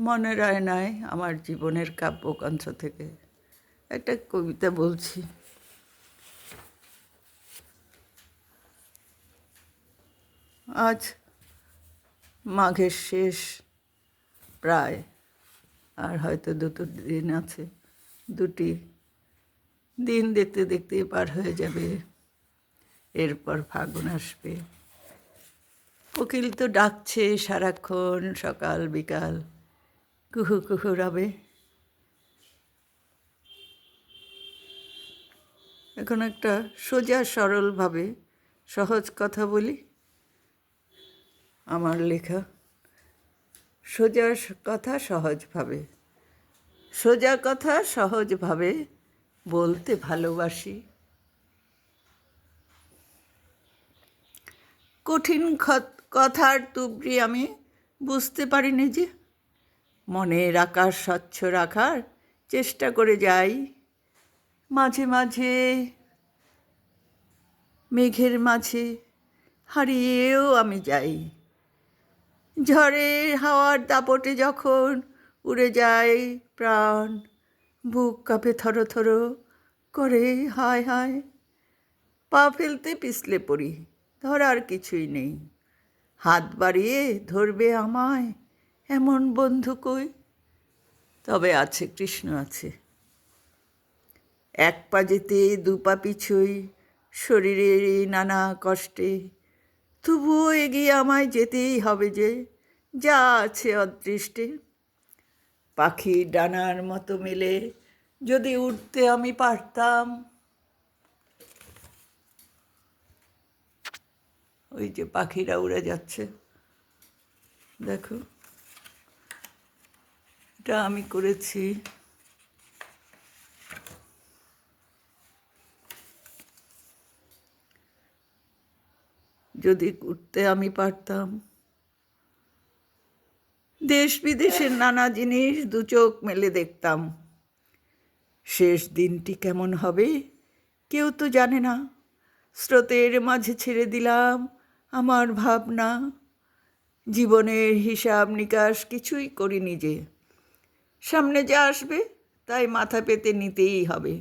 মনের আয়নায় আমার জীবনের কাব্যকঞ্চ থেকে একটা কবিতা বলছি। আজ মাঘের শেষ প্রায়, আর হয়তো দুটো দিন আছে। দুটি দিন দেখতে দেখতে পার হয়ে যাবে, এরপর ফাগুন আসবে। কোকিল তো ডাকছে সারাক্ষণ, সকাল বিকাল কুহু কুহু রবে। এখন একটা সোজা সরলভাবে সহজ কথা বলি। আমার লেখা সোজা কথা সহজভাবে, সোজা কথা সহজভাবে বলতে ভালোবাসি। কঠিন কথার তুবড়ি আমি বুঝতে পারিনি যে, মনের আকাশ স্বচ্ছ রাখার চেষ্টা করে যাই। মাঝে মাঝে মেঘের মাঝে হারিয়েও আমি যাই। ঝড়ের হাওয়ার দাপটে যখন উড়ে যায় প্রাণ, বুক কাঁপে থরো থরো করে হায় হায়। পা ফেলতে পিছলে পড়ি, ধরার কিছুই নেই। হাত বাড়িয়ে ধরবে আমায় এমন বন্ধু কই? তবে আছে, কৃষ্ণ আছে। এক পা যেতে দু পা পিছুই শরীরের এই নানা কষ্টে, তবুও এগিয়ে আমায় যেতেই হবে যে, যা আছে অদৃষ্টে। পাখির ডানার মতো মেলে যদি উঠতে আমি পারতাম, ওই যে পাখিরা উড়ে যাচ্ছে, দেখো এটা আমি করেছি। যদি উঠতে আমি পারতাম, দেশ বিদেশের নানা জিনিস দু চোখ মেলে দেখতাম। শেষ দিনটি কেমন হবে কেউ তো জানে না। স্রোতের মাঝে ছেড়ে দিলাম আমার ভাবনা। জীবনের হিসাব নিকাশ কিছুই করিনি যে, সামনে যা আসবে তাই মাথা পেতে নিতেই হবে।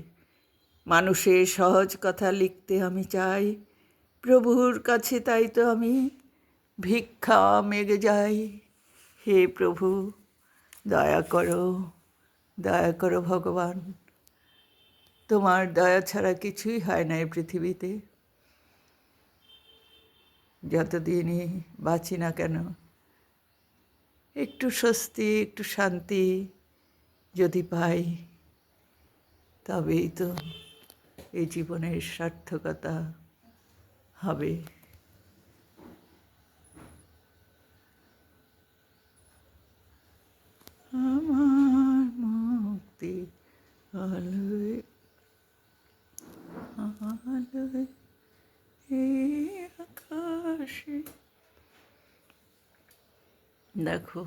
মানুষের সহজ কথা লিখতে আমি চাই, প্রভুর কাছে তাই তো আমি ভিক্ষা মেগে যাই। হে প্রভু, দয়া করো, দয়া করো ভগবান। তোমার দয়া ছাড়া কিছুই হয় না এই পৃথিবীতে। যতদিনই বাঁচি না কেন, একটু স্বস্তি, একটু শান্তি যদি পাই, তবেই তো এই জীবনের সার্থকতা হবে। আমার মুক্তি আলোয় আলোয় এই আকাশে। দেখো,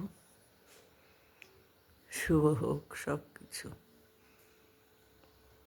শুভ হোক সব কিছু।